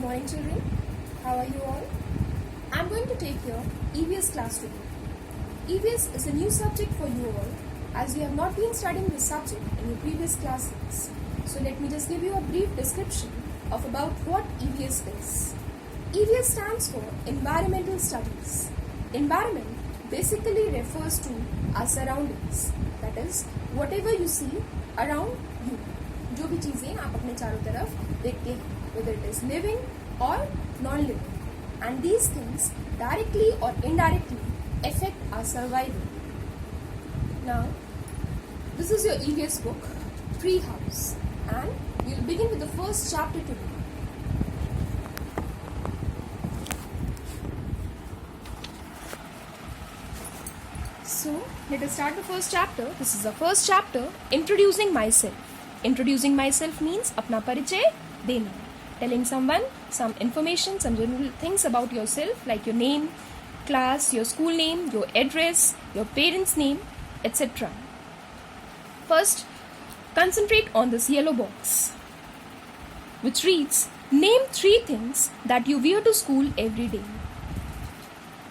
morning, children. How are you all? I'm going to take your EVS class today. EVS is a new subject for you all, as you have not been studying this subject in your previous classes. So let me just give you a brief description of about what EVS is. EVS stands for Environmental Studies. Environment basically refers to our surroundings, that is, whatever you see around you. जो भी चीज़ें आप अपने चारों तरफ देखते हैं, whether it is living or non-living, and these things directly or indirectly affect our survival. Now, this is your EVS book, Treehouse, and we'll begin with the first chapter today. So, let us start the first chapter. This is the first chapter, Introducing Myself. Introducing myself means अपना परिचय देना. Telling someone some information, some general things about yourself, like your name, class, your school name, your address, your parents' name, etc. First, concentrate on this yellow box, which reads, name 3 things that you wear to school every day.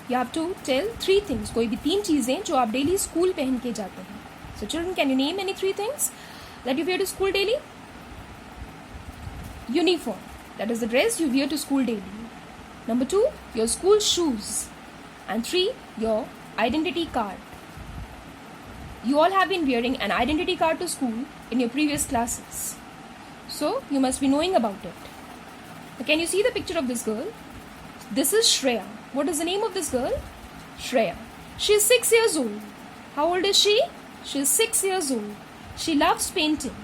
You have to tell 3 things. कोई भी 3 चीज़ें जो आप daily school पहन के जाते हैं. So children, can you name any 3 things that you wear to school daily? Uniform, that is the dress you wear to school daily. Number 2, your school shoes. And 3, your identity card. You all have been wearing an identity card to school in your previous classes, so you must be knowing about it. Now, can you see the picture of this girl? This is Shreya. What is the name of this girl? Shreya. She is 6 years old. How old is she? She is 6 years old. She loves painting.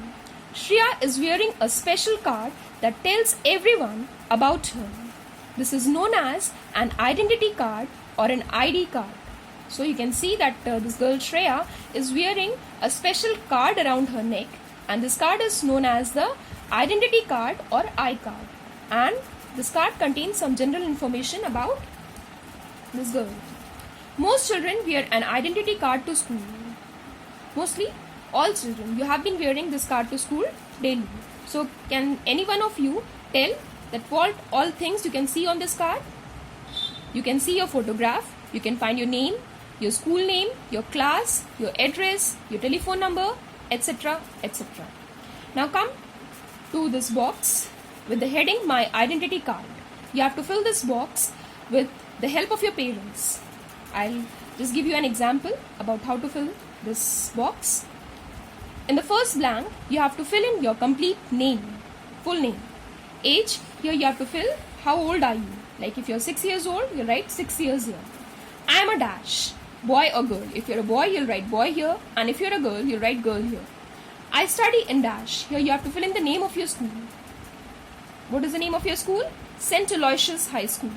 Shreya is wearing a special card that tells everyone about her. This is known as an identity card or an ID card. So you can see that this girl Shreya is wearing a special card around her neck, and this card is known as the identity card or I card. And this card contains some general information about this girl. Most children wear an identity card to school. Mostly all children, you have been wearing this card to school daily. So can any one of you tell that what all things you can see on this card? You can see your photograph, you can find your name, your school name, your class, your address, your telephone number, etc., etc. Now come to this box with the heading My Identity Card. You have to fill this box with the help of your parents. I'll just give you an example about how to fill this box. In the first blank, you have to fill in your complete name, full name. Age, here you have to fill how old are you. Like if you're 6 years old, you'll write 6 years here. I am a dash, boy or girl. If you're a boy, you'll write boy here, and if you're a girl, you'll write girl here. I study in dash. Here you have to fill in the name of your school. What is the name of your school? St. Aloysius High School.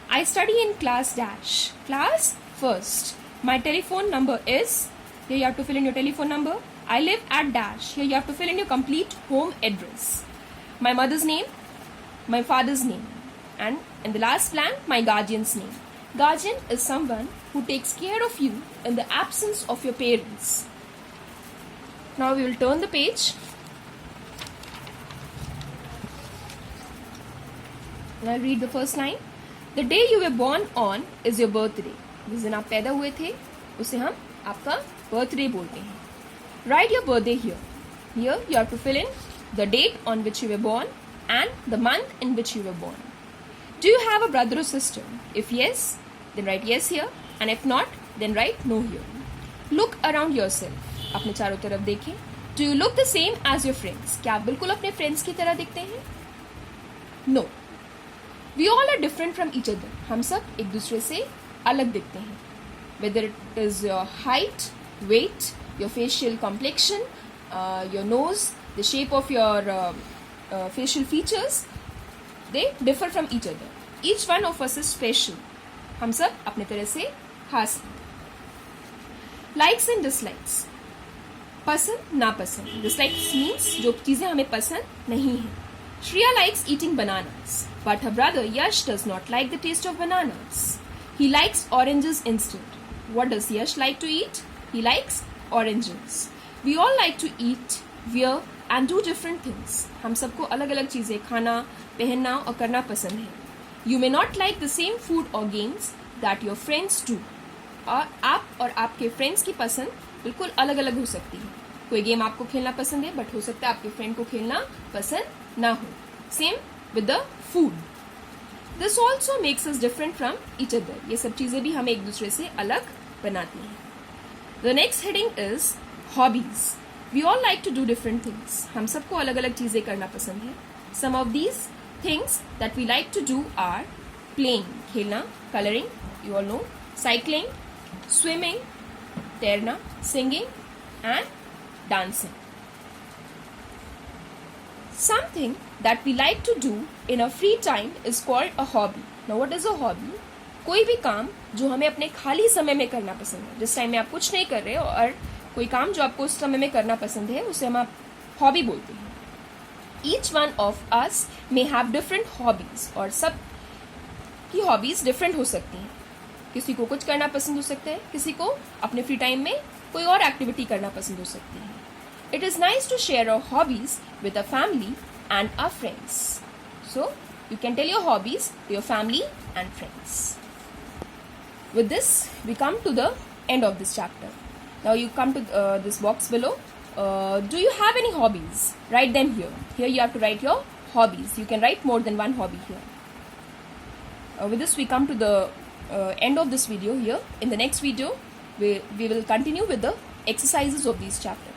I study in class dash. Class first. My telephone number is, here you have to fill in your telephone number. I live at dash. Here you have to fill in your complete home address. My mother's name, my father's name, and in the last blank, my guardian's name. Guardian is someone who takes care of you in the absence of your parents. Now we will turn the page. And I'll read the first line. The day you were born on is your birthday. जिस दिन आप पैदा हुए थे, उसे हम आपका birthday बोलते हैं. Write your birthday here. Here you have to fill in the date on which you were born and the month in which you were born. Do you have a brother or sister? If yes, then write yes here, and if not, then write no here. Look around yourself. अपने चारों तरफ देखें. Do you look the same as your friends? क्या आप बिल्कुल अपने friends की तरह दिखते हैं? No. We all are different from each other. हम सब एक दूसरे से अलग दिखते हैं. Whether it is your height, weight, your facial complexion, your nose, the shape of your facial features, they differ from each other. Each one of us is special. हम सब अपने तरह से खास हैं. Likes and dislikes. पसंद नापसंद. Dislikes means जो चीज़ें हमें पसंद नहीं हैं. Shreya likes eating bananas, but her brother Yash does not like the taste of bananas. He likes oranges instead. What does Yash like to eat? He likes oranges. We all like to eat, wear and do different things. हम सबको अलग अलग चीज़ें खाना, पहनना और करना पसंद है. You may not like the same food or games that your friends do. और आप और आपके फ्रेंड्स की पसंद बिल्कुल अलग अलग हो सकती है. कोई गेम आपको खेलना पसंद है बट हो सकता है आपके फ्रेंड को खेलना पसंद ना हो. Same with the food. This also makes us different from each other. ये सब चीज़ें भी हमें एक दूसरे से अलग बनाती हैं. The next heading is hobbies. We all like to do different things. हम सबको अलग अलग चीज़ें करना पसंद है. Some of these things that we like to do are playing, खेलना, colouring, you all know, cycling, swimming, तैरना, singing and dancing. Something that we like to do in our free time is called a hobby. Now what is a hobby? कोई भी काम जो हमें अपने खाली समय में करना पसंद है. जिस टाइम में आप कुछ नहीं कर रहे हो और कोई काम जो आपको उस समय में करना पसंद है उसे हम आप हॉबी बोलते हैं. Each one of us may have different hobbies और सब की हॉबीज डिफरेंट हो सकती हैं. किसी को कुछ करना पसंद हो सकता है, किसी को अपने फ्री टाइम में कोई और एक्टिविटी करना पसंद हो सकती है. It is nice to share our hobbies with a family and our friends. So you can tell your hobbies to your family and friends. With this we come to the end of this chapter. Now you come to this box below. Do you have any hobbies? Write them here. Here you have to write your hobbies. You can write more than one hobby here. With this we come to the end of this video here. In the next video we will continue with the exercises of this chapter.